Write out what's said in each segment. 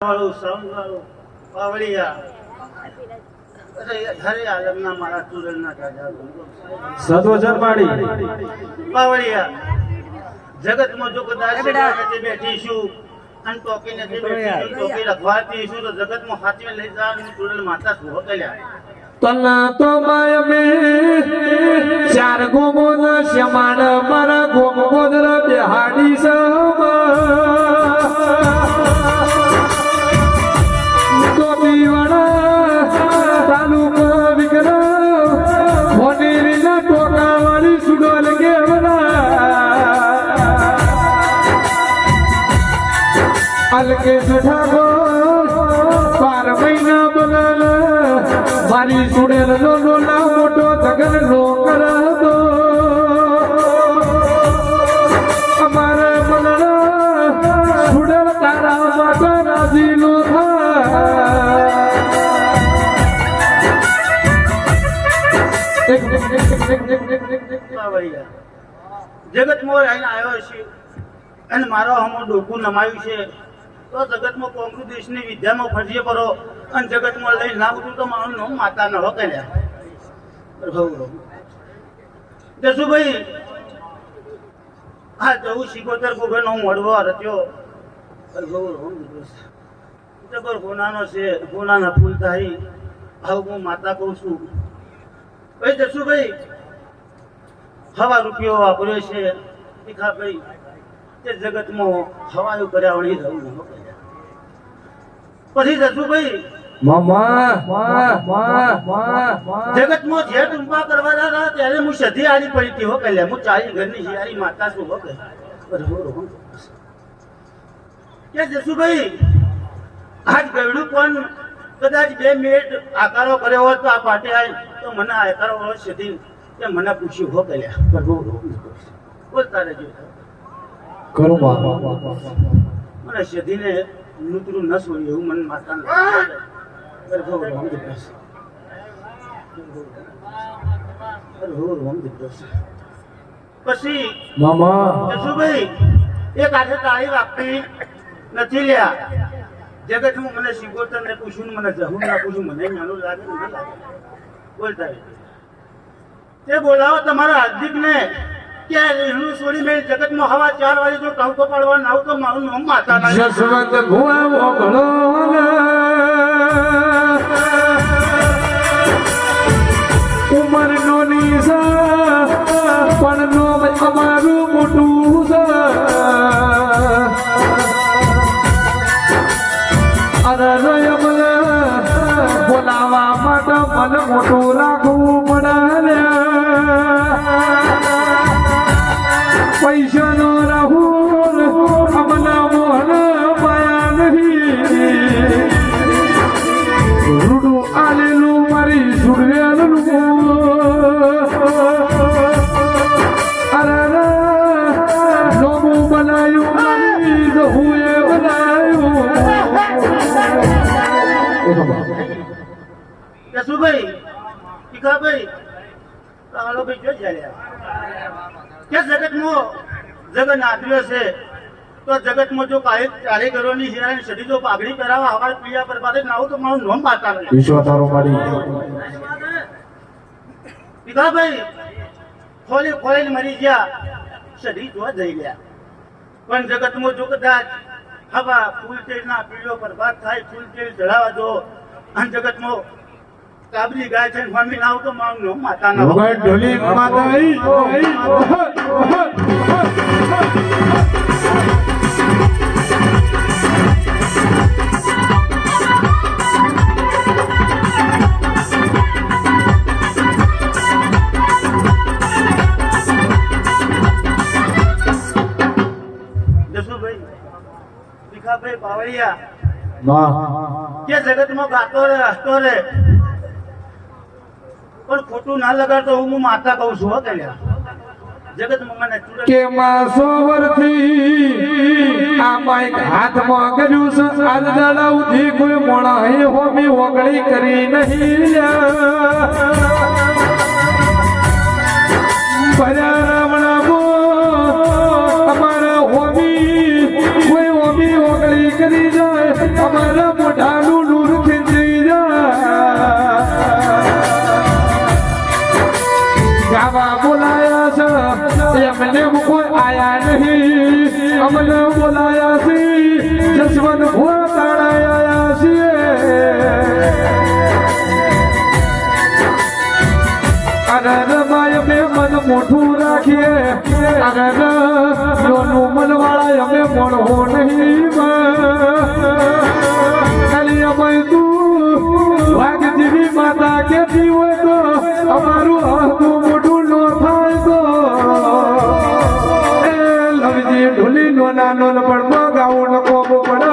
વાળું સાઉન્ડ વાળું પાવળિયા હરે આલમના મારા ચુરલના દાદા સદવચન પાડી પાવળિયા જગતમાં જો કદાચ બેઠીશું અને ટોકીને ટોકી રખવાતી છું તો જગતમાં હાથમાં લઈ જવાનું ચુરલ માતા શું કર્યા તના તો માય મે ચાર ગોમો ના શ્યામાન મારા ગોમ ગોદર બેહાડી તો બીવાડા તાલુકા વિક્રમ હોનેરીના ટોકા વાળી સુડોલ કેવડા અલકે ઠાકો 12 મહિના બનલ મારી સુડેલ નો ના મોટો જગન નો કરતો અમારે મનડા સુડેલ તારા માટે રાજી નો જગત મોર આવ્યો છે અને મારો હમો ડોકું નમાયું છે તો જગતમાં કોંગ્રેસ દેશની વિદ્યામાં ફરજીએ પરો અને જગતમાં લઈ ના બધું તો મારું નામ માતા ન હો કર્યા જસુભાઈ હા જવું શિકોતર ગોગરનો મોડવો રચ્યો જબર ગોનાનો છે ગોનાના ફૂલ થાય હવે હું માતા કહું છું ભાઈ જસુભાઈ હવા રૂપિયો વાપર્યો છે તીખા ભાઈ તે જગતમાં હવાયું કર્યાવણી રહું પછી જસુભાઈ જગતમાં જે ટૂંપા કરવા હતા ત્યારે હું સધી આડી પડી હતી હો પહેલા હું ચાલી ઘરની શિયારી માતા છું હો કે જસુભાઈ આજ ગયડું પણ કદાચ 2 મિનિટ આકારો કર્યો હોત તો આ પાટે આવી તો મને આકારો સધી કે મને પૂછ્યું હો પહેલા બોલતા રહેજો કરું મને સધીને નૂતરું ન છોડ્યું એવું મને માતા પછી જસુભાઈ એક હાથે તાળી વાપરી નથી લ્યા જગતમાં મને શિકોતર ને પૂછ્યું મને જહું ના પૂછ્યું મને નાનું લાગે ન લાગે બોલતા તે બોલાવો તમારા હાર્દિક ને કે એનું છોડી મેં જગતમાં હવા 4 વાગે જો ટંકો પાડવા નાવ તો મારું નામ માતા ના જસવંત ભુઆવો ભણો ઉમર નો નીસા પણ નો અમારું મોટું અરે બોલાવા માટે મને મોટું રાખવું પડે પૈસા નો રાહુલ અમના મોહન માયા નહીં રૂડું આલેલું મારી સુડવેલું અરે નોમું બનાયું મારી દહુએ બનાયું જસુભાઈ ટીકાભાઈ હાલો ભાઈ જો ચાલ્યા કે જગતમાં જગત આદર્યો છે તો જગતમાં જો કારીગરોની હિરાની સડી જો પાઘડી પહેરાવા હવા પીયા પર પાસે ના આવું તો મારું નોમ પાતા વિશ્વતારો મારી ટીકાભાઈ ખોલી મરી ગયા સડી જોવા જઈ ગયા પણ જગતમાં જો કદાચ હવા ફૂલ તેલના પીળો બરબાદ થાય ફૂલ તેલ ચડાવવા દો અને જગતમાં કાબરી ગાય છે મમ્મી ના તો મારું નામ માતા ના ઢોલી માતા જસુભાઈ ભીખાભાઈ બાવળિયા વાહ કે જગતમાં ગાતો રે હસતો રે પણ ખોટું ના લગાડતો હું માતા કહું છું હો કર્યા જગતમાં મને કે માસો વરથી આ માઈક હાથમાં કર્યું છે આજ દાડા ઉધી કોઈ મોણા હે હોમી ઓગળી કરી નહીં ભર્યા રાવણા અમારા હોમી કોઈ હોમી ઓગળી કરી જાય અમારે મારા મોઢાનું નૂર ખીંચી ગાવા બોલાયા છે એમને કોઈ આયા નહીં અમને બોલાયા છે જસવંત ભોળ તાળાયા છીએ અગર માય અમે મન મોઠું રાખીએ અગર લોનું મન વાળા અમે મળવો નહીં ખાલી અમે તું વાઘ જેવી માતા કેતી હોય તો અમારું હકું મોઢું નો થાય તો એ લવજી ઢોલી નો નાનો પણ ગાવું ન કોપ પડો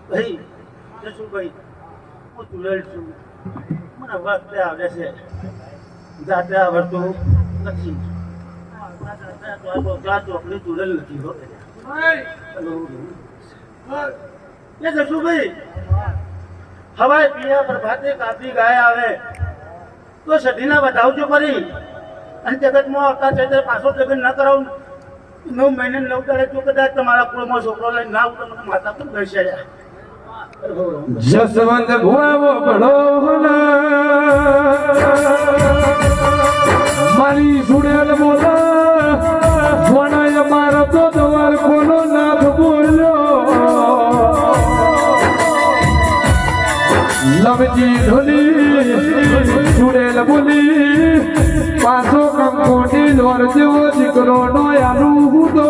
ભાઈ જસુભાઈ હું તુલલ છું મને વાગતે આવડે છે જાતે આવડતું નથી ચોકડી તુલલ નથી હો એ જસુભાઈ હવાય પીયા પ્રભાતે કાપી ગાય આવે તો સધીના બતાવજો ફરી અને જગતમાં આવતા ચૈત્ર પાછો લગ્ન ન કરાવું 9 મહિને 9 દાડે જો કદાચ તમારા કુળમાં છોકરો લઈને ના આવું તો મને માતા પણ દર્શાયા જસવંત ભોળો ભળો મારી સુડેલ બોલા સોનાય મારો તો દ્વાર કોનો નાથ બોલ્યો લવજી ઢોલી સુડેલ બોલી પાછો કંકોટી દ્વાર જેવો દીકરો નો આનું હુદો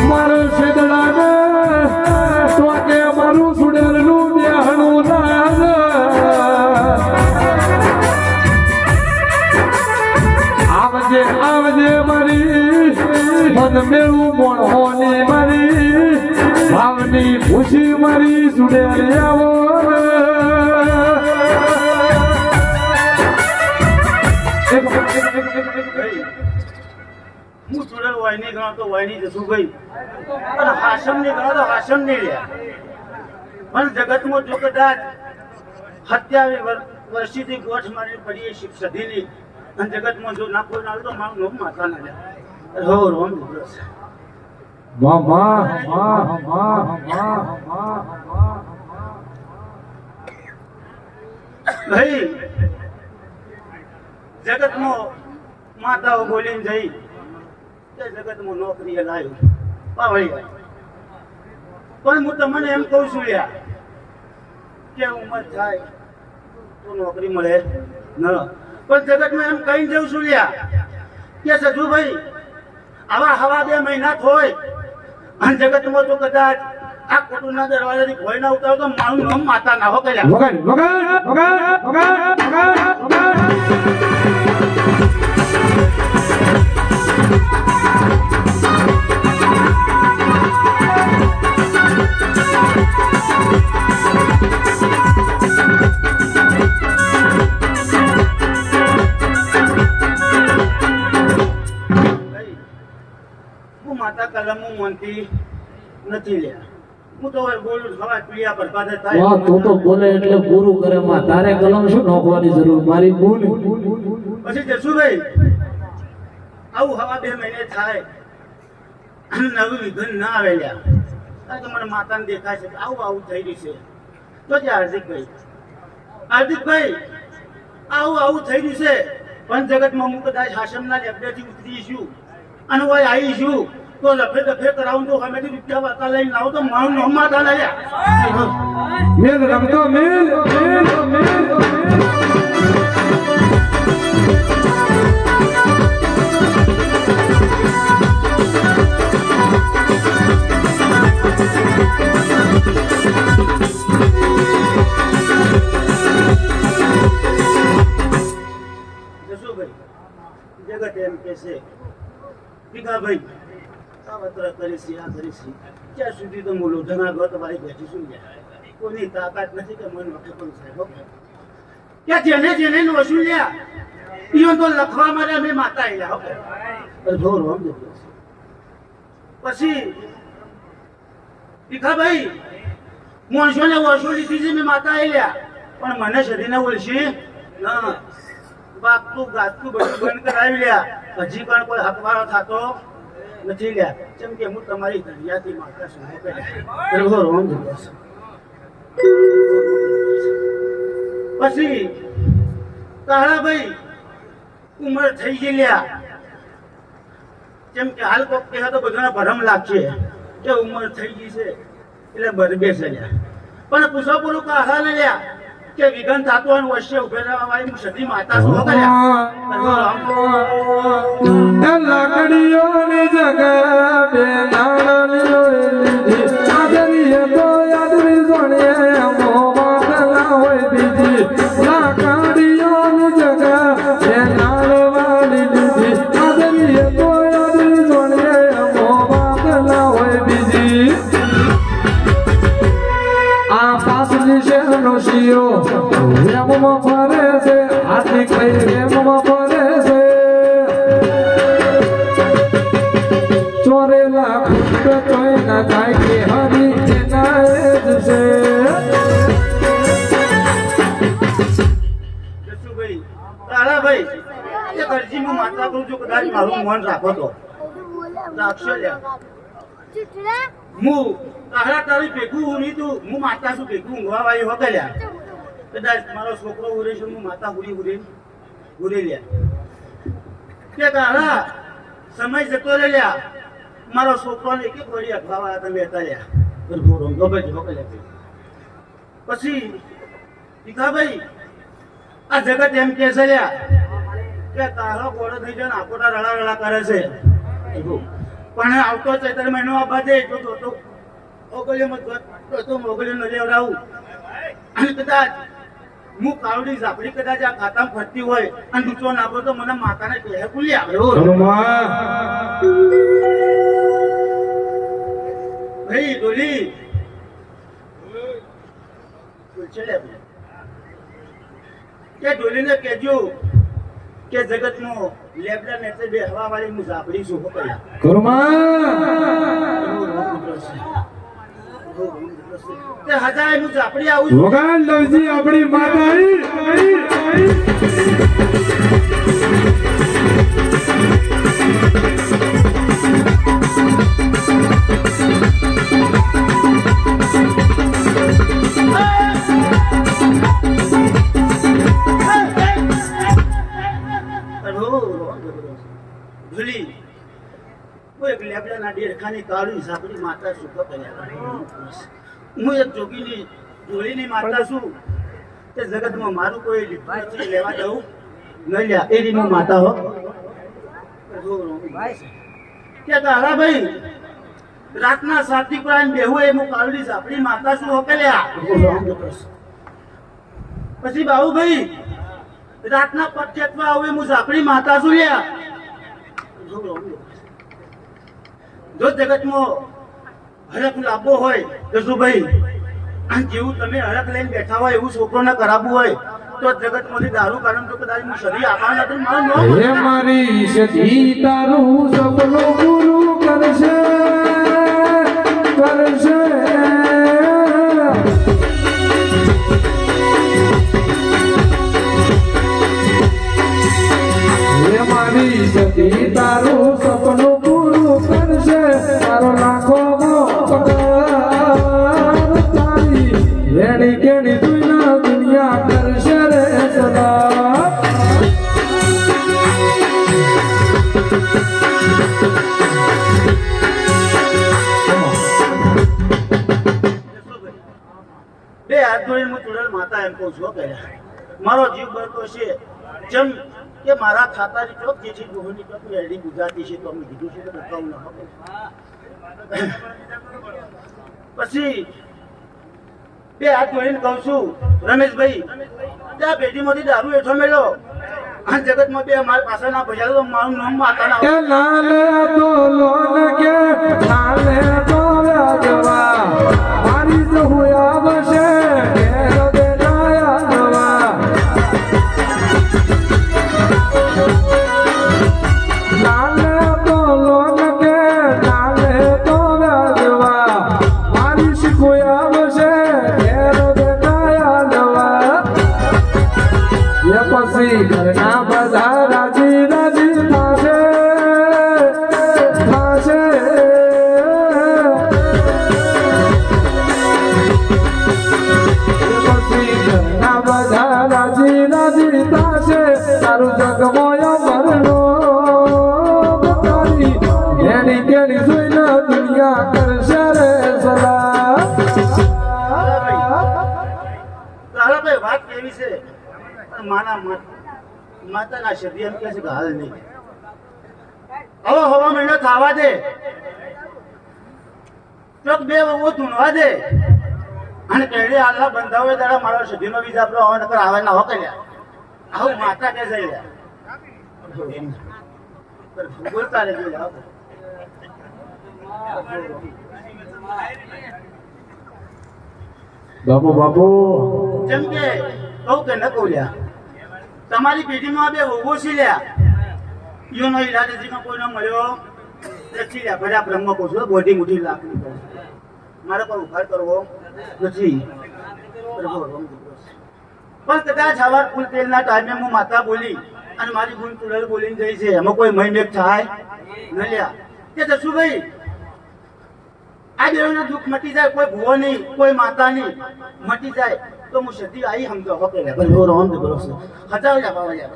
મારો શેદડાને તો કે મારું સુડેલનું બેહણું નાગ આવજે આવજે મારી મન મેળું મોણોની મારી ભાવની ખુશી મારી સુડેલ આવો હું સુડેલ વાયની ગણો તો વાયની જશું ભાઈ અને હાસમની ગણો તો હાસમની રહ્યા પણ જગતમાં જો કદાચ 27 વર્ષથી ગોઠ મારી પડી સધીની અને જગતમાં જો ના કોઈ ના તો મારું નામ માતા ના લે હો રોમ ભાઈ જગતમાં માતાઓ બોલીને જઈ જગતમાં નોકરી લાવ્યું પાવળી પણ હું તમને એમ કહું છું યાર કે ઉંમર થાય તો નોકરી મળે ન પણ જગતમાં એમ કહી જઉં છું લ્યા કે સજુભાઈ આવા હવા 2 મહિના હોય અને જગતમાં જો કદાચ આ કુટુંબના દરવાજાથી ભોય ના ઉતારો તો મારું નામ માતા ના હો માતા કલમ મનતી નથી લ્યા હું તો બોલું ખવા પીડિયા બરબાદ થાય વાહ તું તો બોલે એટલે પૂરું કરે માં તારે કલમ શું નોખવાની જરૂર મારી ભૂલ પછી જસુભાઈ આવું હવા 2 મહિને થાય નવું વિઘન ના આવે લ્યા કારણ કે મને માતાને દેખાય છે આવું આવું થઈ રહ્યું છે તો જે હાર્દિકભાઈ આવું આવું થઈ રહ્યું છે પણ જગતમાં હું કદાચ હાસમના લેબડેથી ઉતરીશું અને હું આવીશું તો લફે દફે કરાવું તો અમે રૂપિયા વાતા લઈને આવું તો મારું નામ માતા લાગ્યા મેલ રમતો મેલ જગત એમ કે છે ભીખાભાઈ કાવતરા કરીશી આ કરીશી ત્યાં સુધી તો હું લોઢાના ગત વાળી બેઠી છું કોઈની તાકાત નથી કે મને વખત પણ સાહેબ કે જેને જેને વસૂલ્યા ઈઓ તો લખવા માટે અમે માતા આયલા ઓકે પછી ભીખાભાઈ માણસોને વસૂલી દીધી મેં માતા આયલા પણ મને શરીરને ઓળશી ના વાગતું ગાતું બધું બંધ કરાવી લ્યા હજી પણ કોઈ હકવારો થતો નથી લ્યા જેમ કે હું તમારી દરિયાથી માતા શું પછી કાળાભાઈ ઉંમર થઈ ગઈ લ્યા જેમ કે હાલ કોક કહેવા તો બધાને ભરમ લાગશે કે ઉંમર થઈ ગઈ છે એટલે બેસે લ્યા પણ પૂછો પૂરું કાળા ને લ્યા કે વિઘન થતું હોય વચ્ચે ઉભે રહેવા વાળી સદી માતા શું કર્યા લાકડીઓની જગ્યા બે નાળીઓ લીધી આદરીએ તો આદરી જોડે મોમાં હોય બીજી લાકડીઓની જગ્યા બે નાળવાળી લીધી આદરીએ તો આદરી જોડે મોમાં હોય બીજી આ પાસની શેરનો શિયો રેમમાં ફરે છે હાથી કઈ રેમમાં ફરે છે ચોરેલા કુટ તોય ના થાય કે હરી એના એ જ છે જસુભાઈ કાળાભાઈ એ કરજી હું માતા કરું છું કદાચ મારું મન રાખો તો રાખશો લ્યા હું તારા તારી ભેગું ઉરી તું હું માતા છું ભેગું ઊંઘવા વાળી હો ગયા કદાચ મારો છોકરો ઉરે છે હું માતા ઉરી લ્યા કે તારા સમય જતો રે લ્યા મારો છોકરો ને એક વળી અખવા તમે હતા લ્યા પછી ભીખાભાઈ આ જગત એમ કે છે લ્યા કે તારો ગોળો થઈ જાય આખોટા રડા રડા કરે છે પણ આવતો ચૈત્ર મહિનો આપવા દે તો મોગલીઓ ન લેવડાવું અને કદાચ હું કાવડી ઝાપડી કદાચ આ ખાતામાં ફરતી હોય અને દૂચો નાખો તો મને માતાને કહે ભૂલી આવે ભાઈ ડોલી કે ડોલીને કહેજો કે જગતનો લેબડા નેચે બે હવા વાળી હું ઝાપડી છું તે હજાર હું ઝાપડી આવું છું ભગવાન લવજી આપણી માતા ભૂલી કોઈ એક લેબડાના ડેરખાની કાળી ઝાપડી માતા શું કર્યા હું એક જોગીની જોડીની માતા છું તે જગતમાં મારું કોઈ લીધું લેવા દઉં ન લ્યા એ રીતની માતા હો કે તારા ભાઈ રાતના સાથી પ્રાણ બેહું એ હું કાળી ઝાપડી માતા છું હો કર્યા પછી બાબુભાઈ રાતના પક્ષેત્રમાં આવું હું ઝાપડી માતા છું લ્યા જો જગતમાં હરખ લાવવો હોય તો શું ભાઈ અને જેવું તમે હરખ લઈને બેઠા હોય એવું છોકરોને કરાવવું હોય તો જગતમાંથી દારૂ કારણ તો કદાચ હું શરીર આપવાના તો મારું હે મારી સજી તારું સપનું પૂરું કરશે હે મારી સજી તારું સપનું પૂરું કરશે તારો લાખો રેણી કેણી દુનિયા કરશે રે સદા બે હાથ જોડીને હું ચૂડેલ માતા એમ કહું છું કર્યા મારો જીવ બળતો છે જેમ કે મારા ખાતાની ચોક જે છે ગોહની ચોક એડી ગુજરાતી છે તો અમે કીધું છે કે બતાવું ના પછી બે હાથ જોડીને કહું છું રમેશભાઈ ત્યાં પેટીમાંથી દારૂ હેઠો મેળો આ જગતમાં બે મારી પાસે ના પૈસા તો મારું નામ માતા ના લાલે તો લોન કે લાલે તો વ્યાજવા મારી તો હુયા બસે ઘેર બેઠાયા જવા એ પછી ઘરના બધા રાજી રાજી થશે થશે એ પછી ઘરના બધા રાજી રાજી થશે તારું જગમોય મરણો તારી એની કેણી જોઈને દુનિયા કરશે રે સલાહ તારાભાઈ વાત કેવી છે પણ માતાના શબ્દ એમ કે છે કે હાલ નહીં હવે હવા મહિનો થવા દે ચોક બે વહુ ધૂણવા દે અને કેડી હાલના બંધા હોય તારા મારા સુધીનો બીજા આપણો હવા નકર આવે ના હો કર્યા આવું માતા કે જઈ રહ્યા બોલતા રહેજો યાર. બાપુ બાપુ જેમ કે કહું કે ન કહું લ્યા તમારી પેઢીમાં બે વહુ છે લ્યા ઈઓનો ઈલાજ હજીમાં કોઈનો મળ્યો નથી લ્યા ભલે બ્રહ્મ કહું છું બોડી મોટી લાકડી કહું મારે કોઈ ઉખાડ કરવો નથી પણ કદાચ હવાર ફૂલ તેલના ટાઈમે હું માતા બોલી અને મારી ગુણ તુલર બોલીને જઈ છે એમાં કોઈ મહિમેક થાય ન લ્યા તે જશુભાઈ આ દેવના દુઃખ મટી જાય કોઈ ભૂવો નહીં કોઈ માતા નહીં મટી જાય તો હું સતી આવી સમજો હો કે ભલે હો રોમ બોલો છે હજાવ જા બાવા જા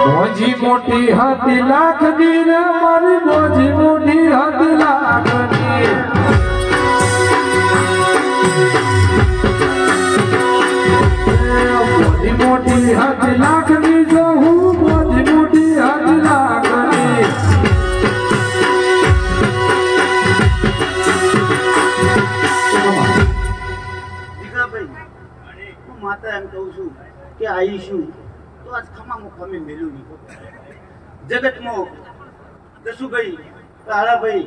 મોજી મોટી હાથી લાખ દી રે મારી મોજી મોટી હાથી લાખ દી મોજી મોટી હાથી લાખ દી જો હું મોજી મોટી હાથી લાખ દી હું માતા એમ કહું છું કે આવીશું તો આજ ખમામાં ખમી મેળ્યું નહીં જગતમાં જશુભાઈ કાળાભાઈ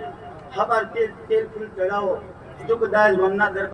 હવાર તેલ ફૂલ ચડાવો જો કદાચ મનના દર